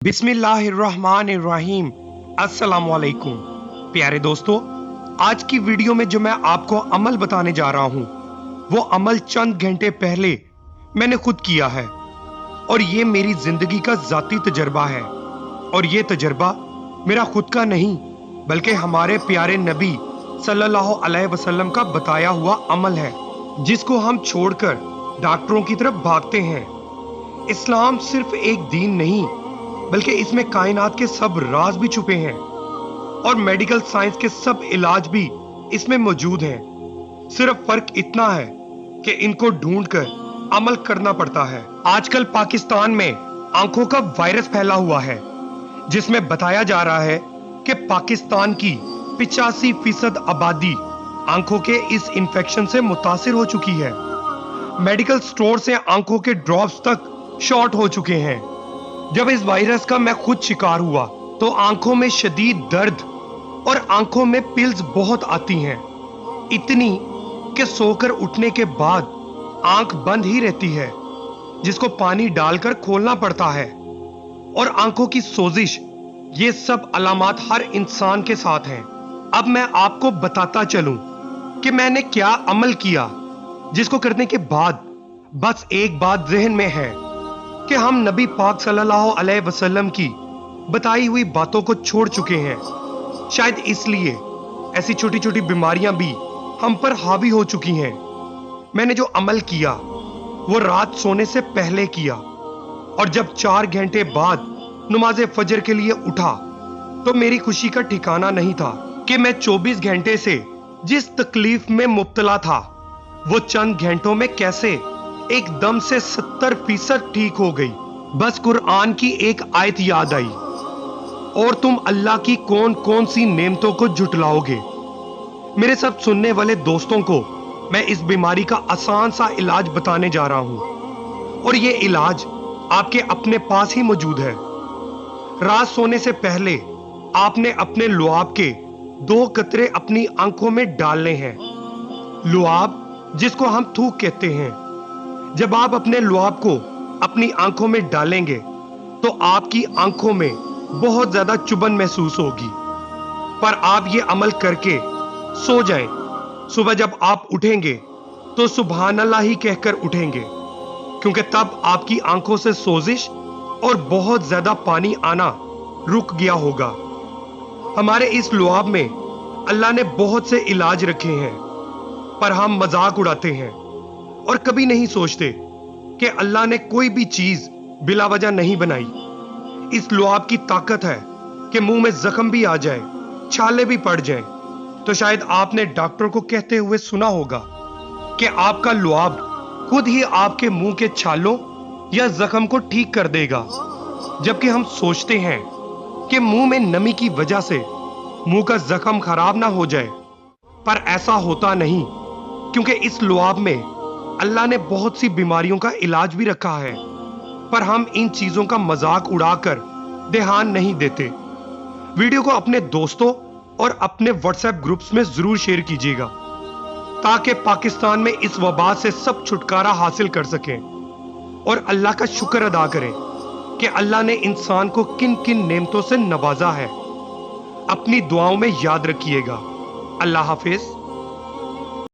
बिस्मिल्लाहिर्रहमानिर्रहीम। अस्सलामुअलैकुम प्यारे दोस्तों, आज की वीडियो में जो मैं आपको अमल बताने जा रहा हूं वो अमल चंद घंटे पहले मैंने खुद किया है और ये मेरी जिंदगी का जाती तजर्बा है। और ये तजर्बा मेरा खुद का नहीं बल्कि हमारे प्यारे नबी सल्लल्लाहु अलैहि वसल्लम का बताया हुआ अमल है, जिसको हम छोड़कर डॉक्टरों की तरफ भागते हैं। इस्लाम सिर्फ एक दीन नहीं बल्कि इसमें कायनात के सब राज भी छुपे हैं और मेडिकल साइंस के सब इलाज भी इसमें मौजूद हैं। सिर्फ फर्क इतना है कि इनको ढूंढकर अमल करना पड़ता है। आजकल पाकिस्तान में आंखों का वायरस फैला हुआ है, जिसमें बताया जा रहा है कि पाकिस्तान की 85% आबादी आंखों के इस इंफेक्शन से मुतासिर हो चुकी है। मेडिकल स्टोर से आंखों के ड्रॉप्स तक शॉर्ट हो चुके हैं। जब इस वायरस का मैं खुद शिकार हुआ तो आंखों में शदीद दर्द और आंखों में पिल्स बहुत आती हैं, इतनी कि सोकर उठने के बाद आंख बंद ही रहती है, जिसको पानी डालकर खोलना पड़ता है। और आंखों की सोजिश, ये सब अलामात हर इंसान के साथ हैं। अब मैं आपको बताता चलूं कि मैंने क्या अमल किया, जिसको करने के बाद बस एक बात ज़हन में है कि हम नबी पाक सल्लल्लाहु अलैहि वसल्लम की बताई हुई बातों को छोड़ चुके हैं। शायद इसलिए ऐसी छोटी छोटी बीमारियां भी हम पर हावी हो चुकी हैं। मैंने जो अमल किया वो रात सोने से पहले किया और जब 4 घंटे बाद नमाज फजर के लिए उठा तो मेरी खुशी का ठिकाना नहीं था कि मैं 24 घंटे से जिस तकलीफ में मुब्तला था वो चंद घंटों में कैसे एकदम से 70% ठीक हो गई। बस कुरान की एक आयत याद आई, और तुम अल्लाह की कौन कौन सी नेमतों को झुटलाओगे। मेरे सब सुनने वाले दोस्तों को मैं इस बीमारी का आसान सा इलाज बताने जा रहा हूं, और ये इलाज आपके अपने पास ही मौजूद है। रात सोने से पहले आपने अपने लुआब के 2 कतरे अपनी आंखों में डालने हैं। लुआब, जिसको हम थूक कहते हैं। जब आप अपने लुआब को अपनी आंखों में डालेंगे तो आपकी आंखों में बहुत ज्यादा चुभन महसूस होगी, पर आप ये अमल करके सो जाएं। सुबह जब आप उठेंगे तो सुभान अल्लाह ही कहकर उठेंगे, क्योंकि तब आपकी आंखों से सोजिश और बहुत ज्यादा पानी आना रुक गया होगा। हमारे इस लुआब में अल्लाह ने बहुत से इलाज रखे हैं, पर हम मजाक उड़ाते हैं और कभी नहीं सोचते कि अल्लाह ने कोई भी चीज बिला वजह नहीं बनाई। इस लुआब की ताकत है कि मुंह में जख्म भी आ जाए, छाले भी पड़ जाएं, तो शायद आपने डॉक्टर को कहते हुए सुना होगा कि आपका लुआब खुद ही आपके मुंह के छालों या जख्म को ठीक कर देगा। जबकि हम सोचते हैं कि मुंह में नमी की वजह से मुंह का जख्म खराब ना हो जाए, पर ऐसा होता नहीं, क्योंकि इस लुआब में अल्लाह ने बहुत सी बीमारियों का इलाज भी रखा है, पर हम इन चीजों का मजाक उड़ाकर ध्यान नहीं देते। वीडियो को अपने दोस्तों और अपने व्हाट्सएप ग्रुप्स में जरूर शेयर कीजिएगा, ताकि पाकिस्तान में इस वबा से सब छुटकारा हासिल कर सकें और अल्लाह का शुक्र अदा करें कि अल्लाह ने इंसान को किन किन नेमतों से नवाजा है। अपनी दुआओं में याद रखिएगा। अल्लाह हाफिज।